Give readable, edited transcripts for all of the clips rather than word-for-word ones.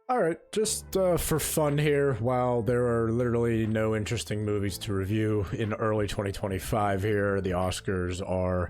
All right, just for fun here, while there are literally no interesting movies to review in early 2025 here, the Oscars are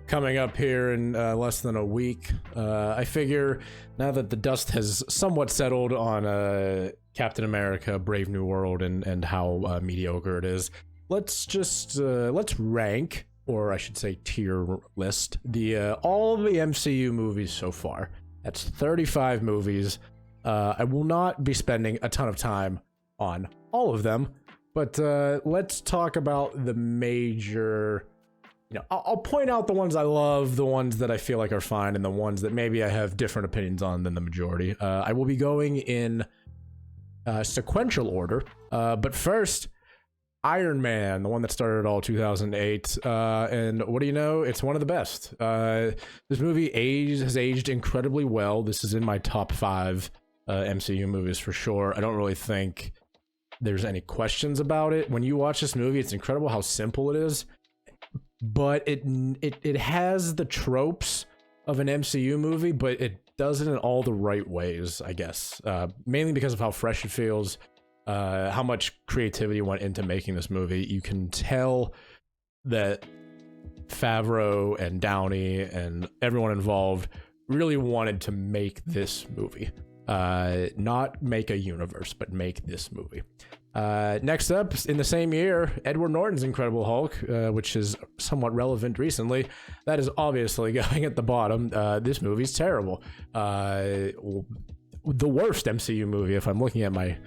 coming up here in less than a week. I figure now that the dust has somewhat settled on Captain America, Brave New World, and how mediocre it is, let's rank, or I should say tier list, the all of the MCU movies so far. That's 35 movies. I will not be spending a ton of time on all of them, but let's talk about the major, I'll point out the ones I love, the ones that I feel like are fine, and the ones that maybe I have different opinions on than the majority. I will be going in sequential order, but first, Iron Man, the one that started all 2008, and what do you know? It's one of the best. This movie has aged incredibly well. This is in my top 5 MCU movies for sure. I don't really think there's any questions about it. When you watch this movie, it's incredible how simple it is, but it has the tropes of an MCU movie, but it does it in all the right ways, I guess. Mainly because of how fresh it feels, how much creativity went into making this movie. You can tell that Favreau and Downey and everyone involved really wanted to make this movie. Not make a universe, but make this movie. Next up, in the same year, Edward Norton's Incredible Hulk, which is somewhat relevant recently. That is obviously going at the bottom. This movie's terrible. The worst MCU movie, if I'm looking at my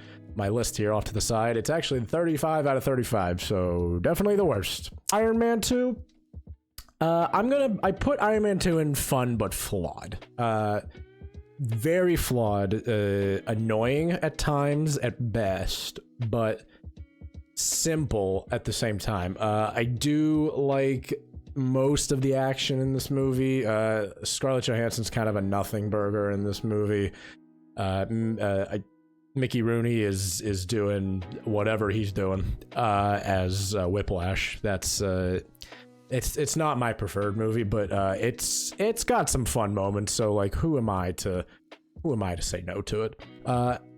list here off to the side. It's actually 35 out of 35, so definitely the worst. Iron Man 2. I put Iron Man 2 in fun but flawed. Very flawed, annoying at times at best, but simple at the same time. I do like most of the action in this movie. Scarlett Johansson's kind of a nothing burger in this movie. Mickey Rooney is doing whatever he's doing as Whiplash. That's it's not my preferred movie, but it's got some fun moments. So like, who am I to say no to it?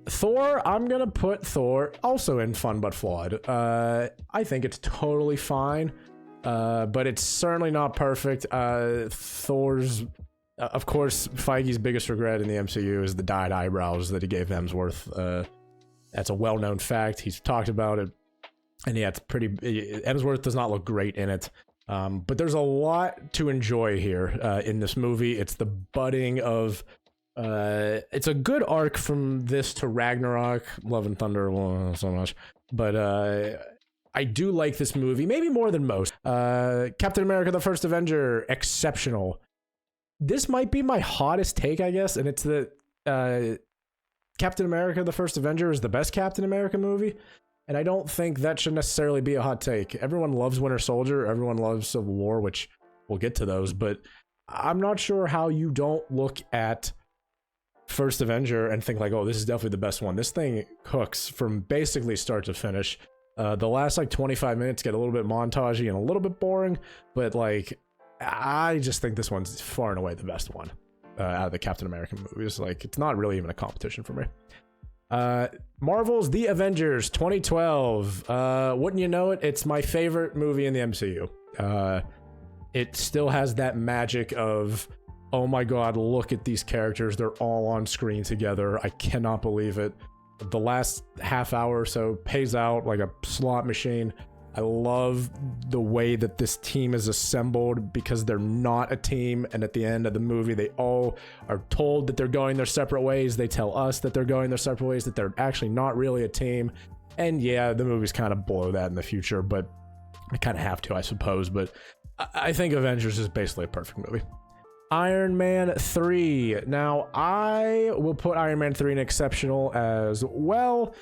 Thor, I'm gonna put Thor also in fun but flawed. I think it's totally fine, but it's certainly not perfect. Thor's, of course, Feige's biggest regret in the MCU is the dyed eyebrows that he gave Hemsworth. That's a well-known fact. He's talked about it, and yeah, it's pretty. Hemsworth does not look great in it. But there's a lot to enjoy here in this movie. It's the budding of it's a good arc from this to Ragnarok. Love and Thunder, well, so much, but I do like this movie maybe more than most. Captain America: The First Avenger, exceptional. This might be my hottest take, I guess, and it's that Captain America: The First Avenger is the best Captain America movie. And I don't think that should necessarily be a hot take. Everyone loves Winter Soldier. Everyone loves Civil War, which we'll get to those. But I'm not sure how you don't look at First Avenger and think like, oh, this is definitely the best one. This thing cooks from basically start to finish. The last like 25 minutes get a little bit montagey and a little bit boring. But like, I just think this one's far and away the best one out of the Captain America movies. Like, it's not really even a competition for me. Marvel's The Avengers 2012. Wouldn't you know it? It's my favorite movie in the MCU. It still has that magic of, oh my god, look at these characters. They're all on screen together. I cannot believe it. The last half hour or so pays out like a slot machine. I love the way that this team is assembled because they're not a team, and at the end of the movie they all are told that they're going their separate ways. They tell us that they're going their separate ways, that they're actually not really a team. And yeah, the movies kind of blow that in the future, but I kind of have to, I suppose. But I think Avengers is basically a perfect movie. Iron Man 3. Now, I will put Iron Man 3 in exceptional as well.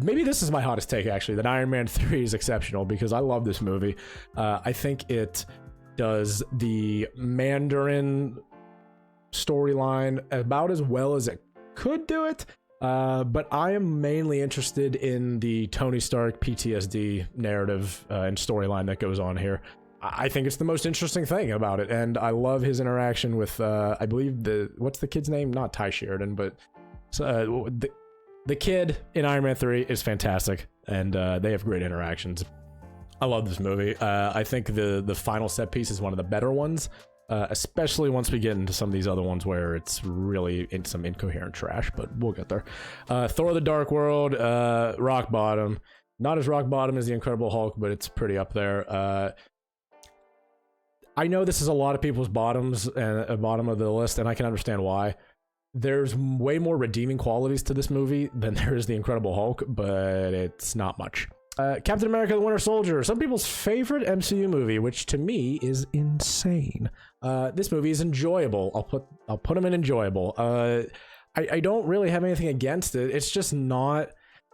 Maybe this is my hottest take, actually, that Iron Man 3 is exceptional because I love this movie. I think it does the Mandarin storyline about as well as it could do it. But I am mainly interested in the Tony Stark PTSD narrative and storyline that goes on here. I think it's the most interesting thing about it, and I love his interaction with I believe what's the kid's name? Not Ty Sheridan, but the kid in Iron Man 3 is fantastic, and they have great interactions. I love this movie. I think the final set piece is one of the better ones, especially once we get into some of these other ones where it's really in some incoherent trash, but we'll get there. Thor: The Dark World, rock bottom. Not as rock bottom as The Incredible Hulk, but it's pretty up there. I know this is a lot of people's bottoms and a bottom of the list, and I can understand why. There's way more redeeming qualities to this movie than there is The Incredible Hulk, but it's not much. Captain America: The Winter Soldier, some people's favorite MCU movie, which to me is insane. This movie is enjoyable. I'll put him in enjoyable. I don't really have anything against it. It's just not.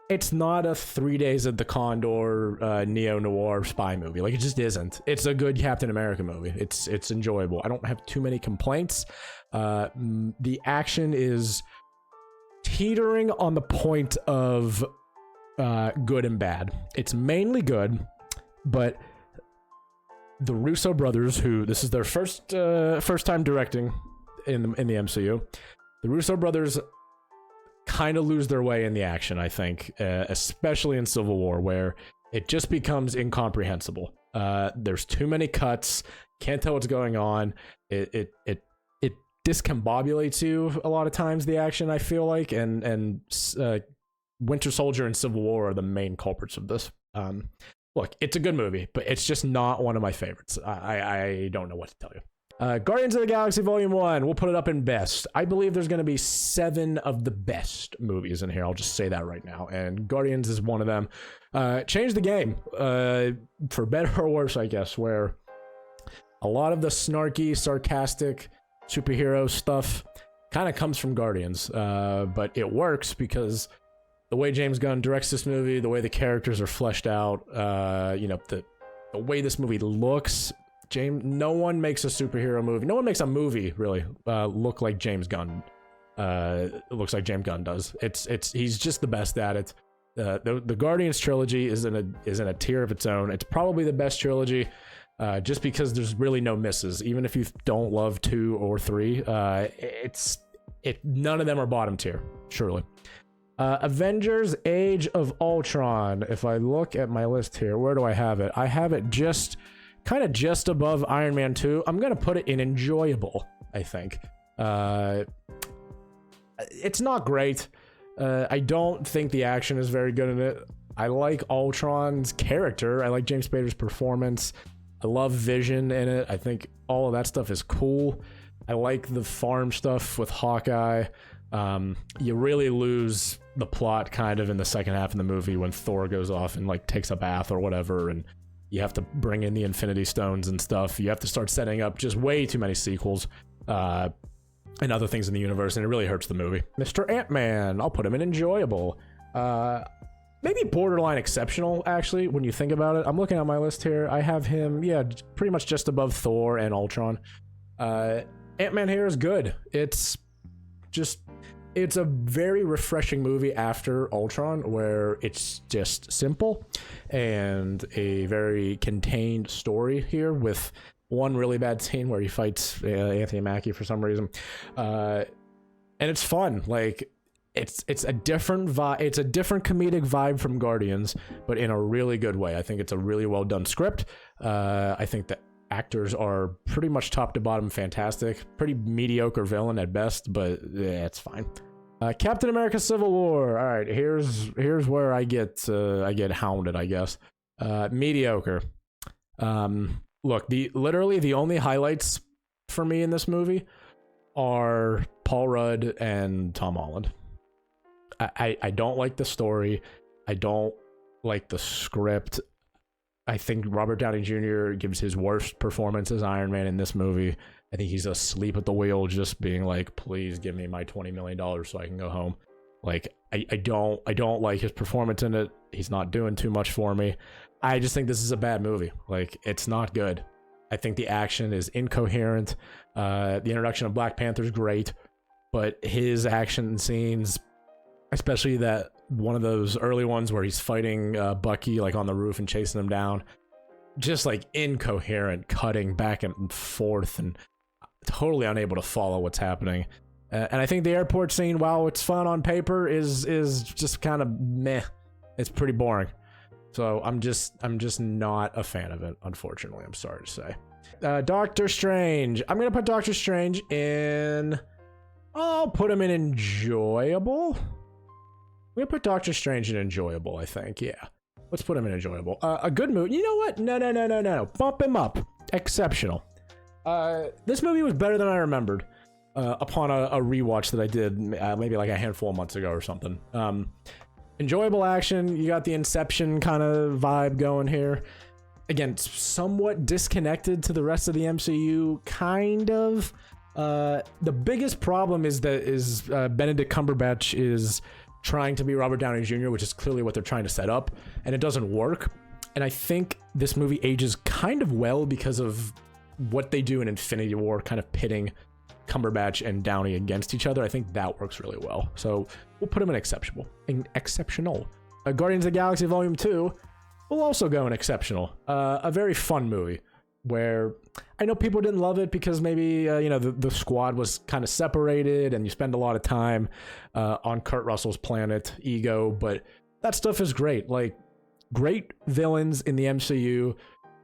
It's not a 3 Days at the Condor neo-noir spy movie. Like, it just isn't. It's a good Captain America movie. It's enjoyable. I don't have too many complaints. The action is teetering on the point of good and bad. It's mainly good, but the Russo brothers, who this is their first time directing in the MCU, the Russo brothers kind of lose their way in the action, I think, especially in Civil War, where it just becomes incomprehensible. There's too many cuts, can't tell what's going on. It discombobulates you a lot of times, the action, I feel like, and Winter Soldier and Civil War are the main culprits of this. Look, it's a good movie, but it's just not one of my favorites. I don't know what to tell you. Guardians of the Galaxy Volume 1, we'll put it up in best. I believe there's going to be 7 of the best movies in here. I'll just say that right now. And Guardians is one of them. Changed the game, for better or worse, I guess, where a lot of the snarky, sarcastic superhero stuff kind of comes from Guardians. But it works because the way James Gunn directs this movie, the way the characters are fleshed out, the way this movie looks. No one makes a superhero movie. No one makes a movie really look like James Gunn. Looks like James Gunn does. He's just the best at it. The Guardians trilogy is in a tier of its own. It's probably the best trilogy, just because there's really no misses. Even if you don't love 2 or 3, none of them are bottom tier. Surely. Avengers: Age of Ultron. If I look at my list here, where do I have it? I have it kind of just above Iron Man 2. I'm gonna put it in enjoyable, I think. It's not great. I don't think the action is very good in it. I like Ultron's character. I like James Spader's performance. I love Vision in it. I think all of that stuff is cool. I like the farm stuff with Hawkeye. You really lose the plot kind of in the second half of the movie when Thor goes off and like takes a bath or whatever, and you have to bring in the Infinity Stones and stuff. You have to start setting up just way too many sequels and other things in the universe, and it really hurts the movie. Mr. Ant-Man, I'll put him in enjoyable. Maybe borderline exceptional, actually, when you think about it. I'm looking at my list here. I have him, pretty much just above Thor and Ultron. Ant-Man here is good. It's a very refreshing movie after Ultron, where it's just simple and a very contained story here, with one really bad scene where he fights Anthony Mackie for some reason, and it's fun. Like, it's a different vibe. It's a different comedic vibe from Guardians, but in a really good way. I think it's a really well done script. I think the actors are pretty much top to bottom fantastic. Pretty mediocre villain at best, but it's fine. Captain America: Civil War. All right, here's where I get hounded, I guess. Mediocre. Look, literally the only highlights for me in this movie are Paul Rudd and Tom Holland. I don't like the story. I don't like the script. I think Robert Downey Jr. gives his worst performance as Iron Man in this movie. I think he's asleep at the wheel, just being like, please give me my $20 million so I can go home. Like, I don't like his performance in it. He's not doing too much for me. I just think this is a bad movie. Like, it's not good. I think the action is incoherent. The introduction of Black Panther is great, but his action scenes, especially that one of those early ones where he's fighting Bucky like on the roof and chasing him down, just like incoherent, cutting back and forth and totally unable to follow what's happening. And I think the airport scene, while it's fun on paper, is just kind of meh. It's pretty boring. So I'm just not a fan of it, unfortunately. I'm sorry to say. Doctor Strange. I'm gonna put Doctor Strange in. I'll put him in enjoyable. I'm gonna put Doctor Strange in enjoyable. I think, yeah. Let's put him in enjoyable. A good movie. You know what? No. Bump him up. Exceptional. This movie was better than I remembered. Upon a rewatch that I did maybe like a handful of months ago or something. Enjoyable action. You got the Inception kind of vibe going here. Again, somewhat disconnected to the rest of the MCU, kind of. The biggest problem is that Benedict Cumberbatch is trying to be Robert Downey Jr., which is clearly what they're trying to set up, and it doesn't work. And I think this movie ages kind of well because of what they do in Infinity War, kind of pitting Cumberbatch and Downey against each other. I think that works really well. So we'll put him in exceptional. Guardians of the Galaxy Volume 2 will also go in exceptional. A very fun movie where I know people didn't love it because maybe, the squad was kind of separated and you spend a lot of time on Kurt Russell's planet, Ego, but that stuff is great. Like, great villains in the MCU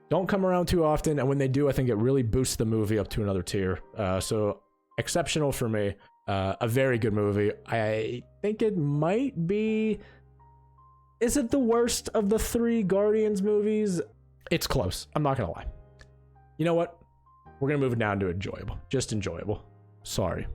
don't come around too often, and when they do, I think it really boosts the movie up to another tier. So exceptional for me. A very good movie. I think it might be... Is it the worst of the 3 Guardians movies? It's close. I'm not gonna lie. You know what? We're gonna move it down to enjoyable. Just enjoyable. Sorry.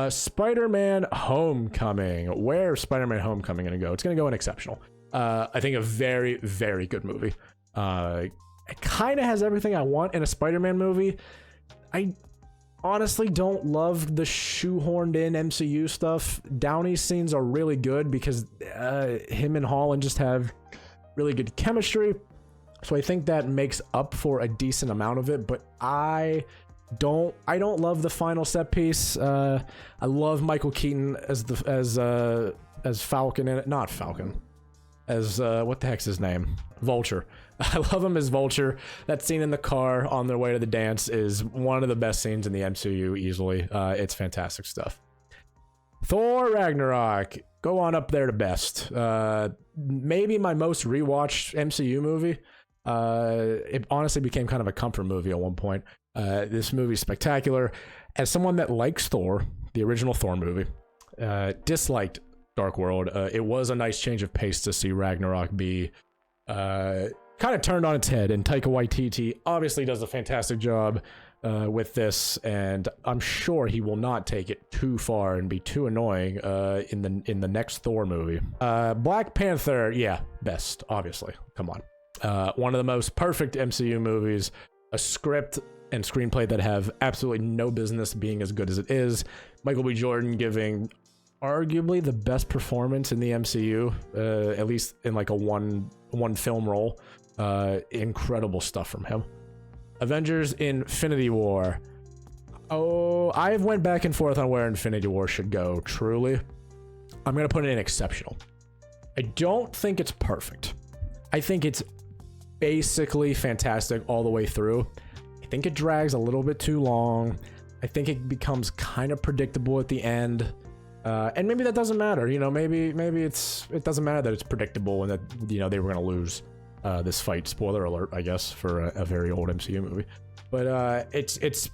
Spider-Man Homecoming. Where's Spider-Man Homecoming gonna go? It's gonna go in exceptional. I think a very, very good movie. It kind of has everything I want in a Spider-Man movie. I honestly don't love the shoehorned in MCU stuff. Downey's scenes are really good because him and Holland just have really good chemistry. So I think that makes up for a decent amount of it, but I don't love the final set piece. I love Michael Keaton as Falcon in it. Not Falcon. As what the heck's his name? Vulture. I love him as Vulture. That scene in the car on their way to the dance is one of the best scenes in the MCU easily. It's fantastic stuff. Thor Ragnarok. Go on up there to best. Maybe my most rewatched MCU movie. It honestly became kind of a comfort movie at one point. This movie's spectacular. As someone that likes Thor, the original Thor movie, disliked Dark World, it was a nice change of pace to see Ragnarok be kind of turned on its head, and Taika Waititi obviously does a fantastic job with this, and I'm sure he will not take it too far and be too annoying in the next Thor movie. Black Panther, yeah, best, obviously. Come on. One of the most perfect MCU movies, a script and screenplay that have absolutely no business being as good as it is. Michael B. Jordan giving arguably the best performance in the MCU, at least in like a one film role. Incredible stuff from him. Avengers Infinity War. Oh, I've went back and forth on where Infinity War should go, truly. I'm gonna put it in exceptional. I don't think it's perfect. I think it's basically fantastic all the way through. I think it drags a little bit too long. I think it becomes kind of predictable at the end. And maybe that doesn't matter, maybe it doesn't matter that it's predictable and that, they were going to lose this fight. Spoiler alert, I guess, for a very old MCU movie. But it's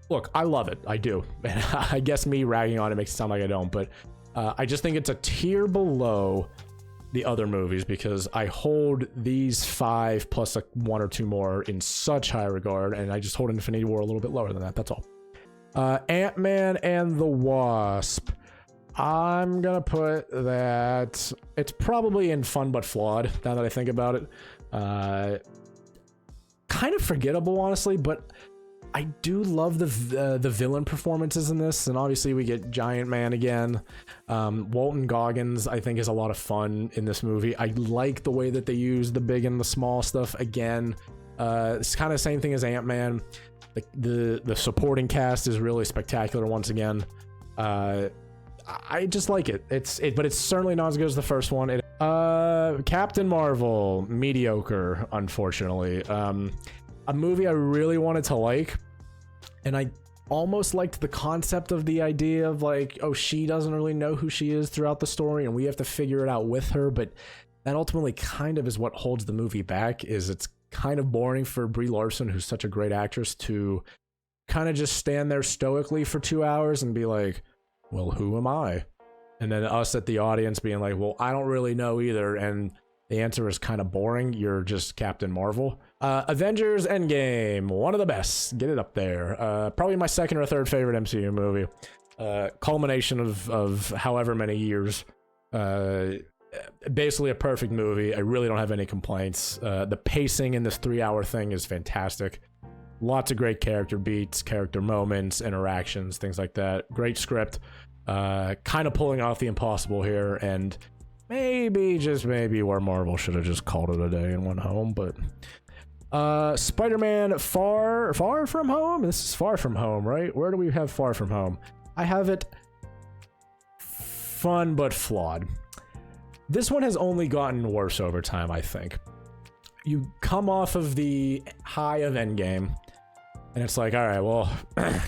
look, I love it. I do. And I guess me ragging on it makes it sound like I don't, but I just think it's a tier below the other movies because I hold these 5 plus 1 or 2 more in such high regard, and I just hold Infinity War a little bit lower than that. That's all. Ant-Man and the Wasp. I'm gonna put that it's probably in fun but flawed, now that I think about it. Kind of forgettable, honestly, but I do love the villain performances in this, and obviously we get Giant Man again. Walton Goggins, I think, is a lot of fun in this movie. I like the way that they use the big and the small stuff again. It's kind of the same thing as Ant-Man. The supporting cast is really spectacular once again. I just like it. But it's certainly not as good as the first one. Captain Marvel, mediocre, unfortunately. A movie I really wanted to like, and I almost liked the concept of the idea of like, oh, she doesn't really know who she is throughout the story, and we have to figure it out with her, but that ultimately kind of is what holds the movie back, is it's kind of boring for Brie Larson, who's such a great actress, to kind of just stand there stoically for 2 hours and be like, well, who am I? And then us at the audience being like, well, I don't really know either, and the answer is kind of boring. You're just Captain Marvel. Avengers Endgame, one of the best. Get it up there. Probably my second or third favorite MCU movie. Culmination of however many years. Basically a perfect movie. I really don't have any complaints. The pacing in this 3-hour thing is fantastic. Lots of great character beats, character moments, interactions, things like that. Great script. Kind of pulling off the impossible here, and maybe, just maybe, where Marvel should have just called it a day and went home. But Spider-Man Far From Home? This is Far From Home, right? Where do we have Far From Home? I have it fun but flawed. This one has only gotten worse over time, I think. You come off of the high of Endgame, and it's like, all right, well,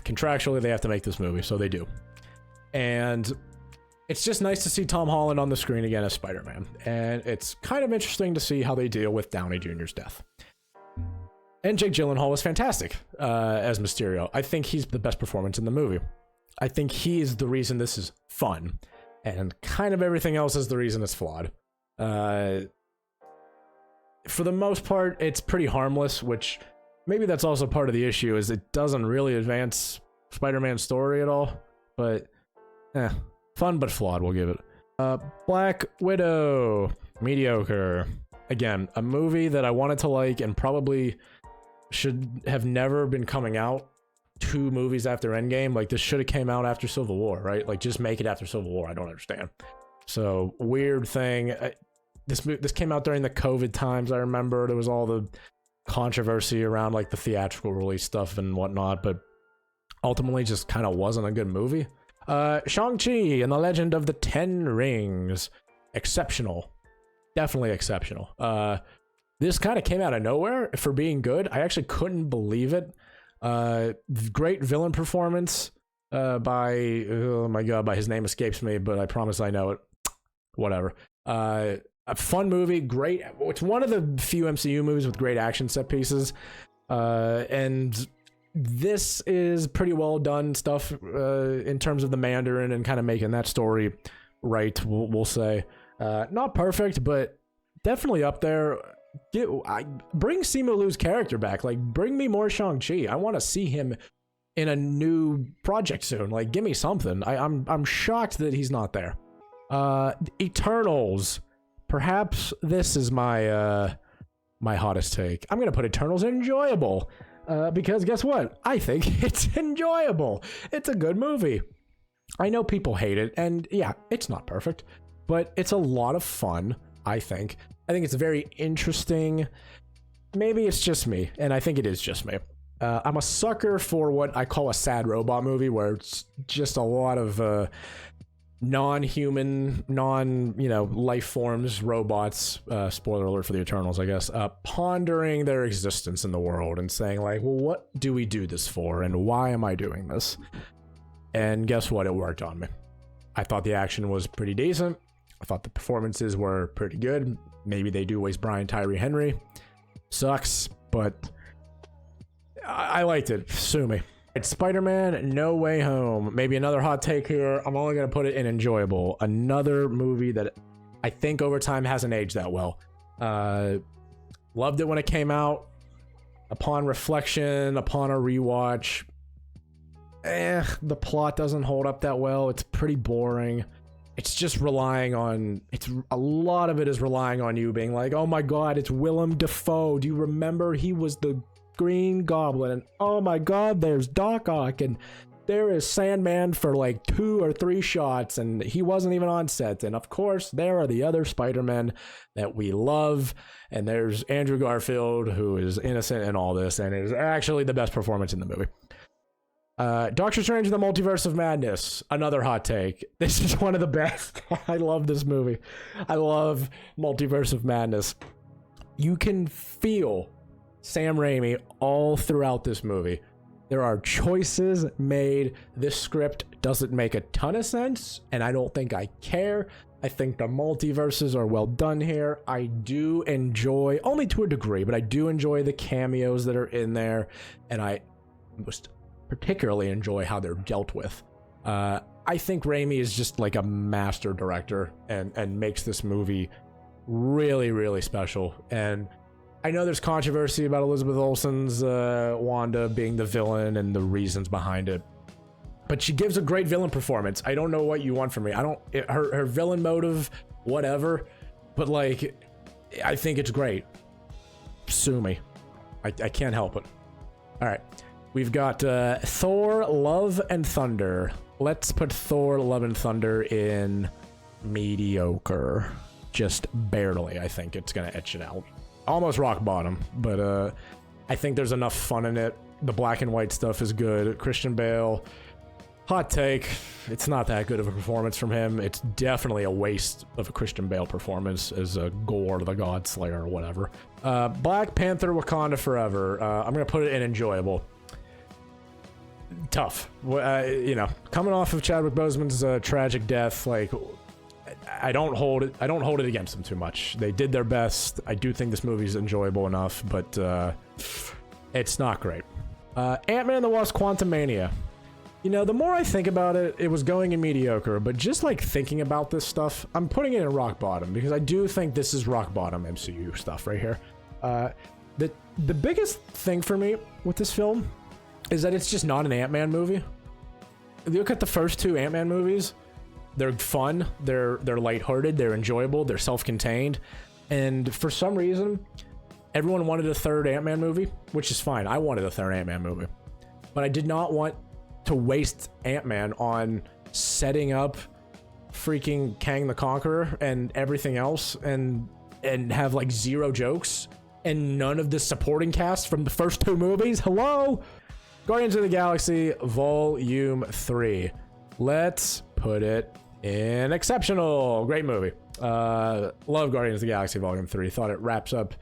contractually they have to make this movie, so they do. And it's just nice to see Tom Holland on the screen again as Spider-Man. And it's kind of interesting to see how they deal with Downey Jr.'s death. And Jake Gyllenhaal was fantastic as Mysterio. I think he's the best performance in the movie. I think he is the reason this is fun. And kind of everything else is the reason it's flawed. For the most part, it's pretty harmless, which maybe that's also part of the issue, is it doesn't really advance Spider-Man's story at all. But, fun but flawed, we'll give it. Black Widow, mediocre. Again, a movie that I wanted to like and probably should have never been coming out 2 movies after Endgame. Like, this should have came out after Civil War, right? Like, just make it after Civil War. I don't understand. So, weird thing. This came out during the COVID times, I remember. There was all the controversy around, like, the theatrical release stuff and whatnot, but ultimately just kind of wasn't a good movie. Shang-Chi and the Legend of the Ten Rings. Exceptional. Definitely exceptional. This kind of came out of nowhere for being good. I actually couldn't believe it. Great villain performance by, oh my god, his name escapes me, but I promise I know it. Whatever. A fun movie, great. It's one of the few MCU movies with great action set pieces. And this is pretty well done stuff in terms of the Mandarin and kind of making that story right, we'll say. Not perfect, but definitely up there. Bring Simu Liu's character back. Like, bring me more Shang-Chi. I want to see him in a new project soon. Like, give me something. I'm shocked that he's not there. Eternals. Perhaps this is my my hottest take. I'm gonna put Eternals enjoyable. Because guess what? I think it's enjoyable. It's a good movie. I know people hate it, and yeah, it's not perfect, but it's a lot of fun, I think. I think it's very interesting. Maybe it's just me, and I think it is just me. I'm a sucker for what I call a sad robot movie, where it's just a lot of non-human, life forms, robots, spoiler alert for the Eternals, I guess, pondering their existence in the world and saying, like, well, what do we do this for, and why am I doing this? And guess what? It worked on me. I thought the action was pretty decent. I thought the performances were pretty good. Maybe they do waste Brian Tyree Henry. Sucks, but I liked it. Sue me. It's Spider-Man No Way Home. Maybe another hot take here. I'm only going to put it in enjoyable. Another movie that I think over time hasn't aged that well. Loved it when it came out. Upon reflection, upon a rewatch, the plot doesn't hold up that well. It's pretty boring. It's just relying on, a lot of it is relying on you being like, oh my god, it's Willem Dafoe. Do you remember he was the Green Goblin? And oh my god, there's Doc Ock, and there is Sandman for like 2 or 3 shots, and he wasn't even on set. And of course, there are the other Spider-Men that we love, and there's Andrew Garfield, who is innocent in all this, and is actually the best performance in the movie. Doctor Strange in the Multiverse of Madness, another hot take. This is one of the best. I love this movie. I love Multiverse of Madness. You can feel Sam Raimi all throughout this movie. There are choices made. This script doesn't make a ton of sense, and I don't think I care. I think the multiverses are well done here. I do enjoy, only to a degree, but I do enjoy the cameos that are in there, and I most particularly enjoy how they're dealt with. I think Raimi is just like a master director and makes this movie really, really special. And I know there's controversy about Elizabeth Olsen's Wanda being the villain and the reasons behind it, but she gives a great villain performance. I don't know what you want from me. Her villain motive, whatever, but like, I think it's great. Sue me. I can't help it. All right. We've got Thor, Love and Thunder. Let's put Thor, Love and Thunder in mediocre. Just barely. I think it's going to etch it out. Almost rock bottom, but I think there's enough fun in it. The black and white stuff is good. Christian Bale, hot take, it's not that good of a performance from him. It's definitely a waste of a Christian Bale performance as a Gore the God Slayer or whatever. Black Panther, Wakanda Forever. I'm going to put it in enjoyable. Tough. You know, coming off of Chadwick Boseman's tragic death, like, I don't hold it against them too much. They did their best. I do think this movie's enjoyable enough, but it's not great. Ant-Man and the Wasp: Quantumania. You know, the more I think about it, it was going in mediocre, but just like thinking about this stuff, I'm putting it in rock bottom because I do think this is rock bottom MCU stuff right here. The biggest thing for me with this film is that it's just not an Ant-Man movie. If you look at the first two Ant-Man movies, they're fun, they're lighthearted, they're enjoyable, they're self-contained, and for some reason, everyone wanted a third Ant-Man movie, which is fine. I wanted a third Ant-Man movie, but I did not want to waste Ant-Man on setting up freaking Kang the Conqueror and everything else, and have like zero jokes and none of the supporting cast from the first two movies. Hello? Guardians of the Galaxy Volume 3. Let's put it in exceptional. Great movie. Love Guardians of the Galaxy Volume 3. Thought it wraps up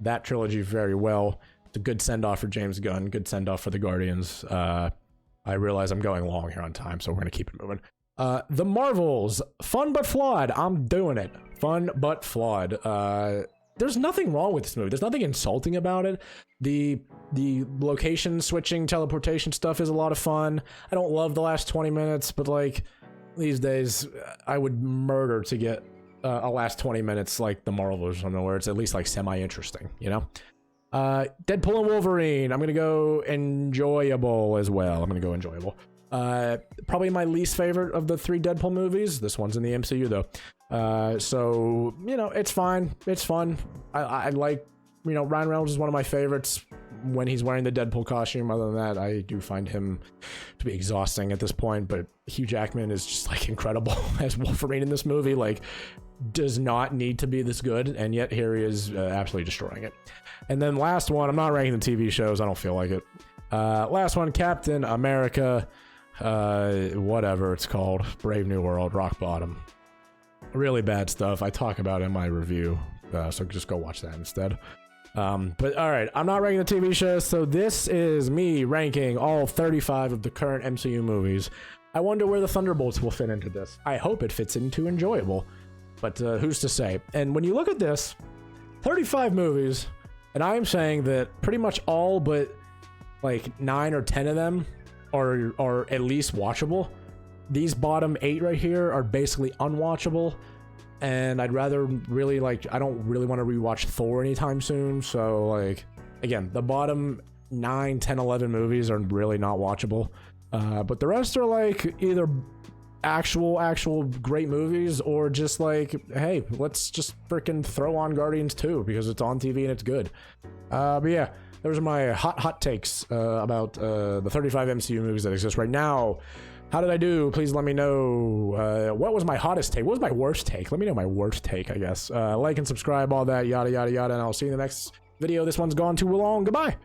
that trilogy very well. It's a good send-off for James Gunn. Good send-off for the Guardians. I realize I'm going long here on time, so we're going to keep it moving. The Marvels. Fun but flawed. I'm doing it. Fun but flawed. There's nothing wrong with this movie. There's nothing insulting about it. The location switching, teleportation stuff is a lot of fun. I don't love the last 20 minutes, but like these days, I would murder to get a last 20 minutes like the Marvels or something where it's at least like semi-interesting, you know? Deadpool and Wolverine. I'm gonna go enjoyable as well. I'm gonna go enjoyable. Probably my least favorite of the three Deadpool movies. This one's in the MCU though. So, you know, it's fine. It's fun. I like, you know, Ryan Reynolds is one of my favorites when he's wearing the Deadpool costume. Other than that, I do find him to be exhausting at this point, but Hugh Jackman is just like incredible as Wolverine in this movie. Like, does not need to be this good, and yet here he is absolutely destroying it. And then last one, I'm not ranking the TV shows. I don't feel like it. Last one, Captain America, whatever it's called, Brave New World, rock bottom. Really bad stuff. I talk about it in my review, so just go watch that instead. But all right, I'm not ranking the TV shows, so this is me ranking all 35 of the current MCU movies. I wonder where the Thunderbolts will fit into this. I hope it fits into enjoyable, but who's to say? And when you look at this, 35 movies, and I am saying that pretty much all but like 9 or 10 of them are at least watchable. These bottom 8 right here are basically unwatchable, and I'd rather really I don't really want to rewatch Thor anytime soon, so like, again, the bottom 9, 10, 11 movies are really not watchable, but the rest are like either actual great movies or just like, hey, let's just freaking throw on Guardians 2 because it's on TV and it's good. But yeah, those are my hot takes about the 35 MCU movies that exist right now. How did I do? Please let me know. What was my hottest take? What was my worst take? Let me know my worst take, I guess. Like and subscribe, all that, yada, yada, yada, and I'll see you in the next video. This one's gone too long. Goodbye.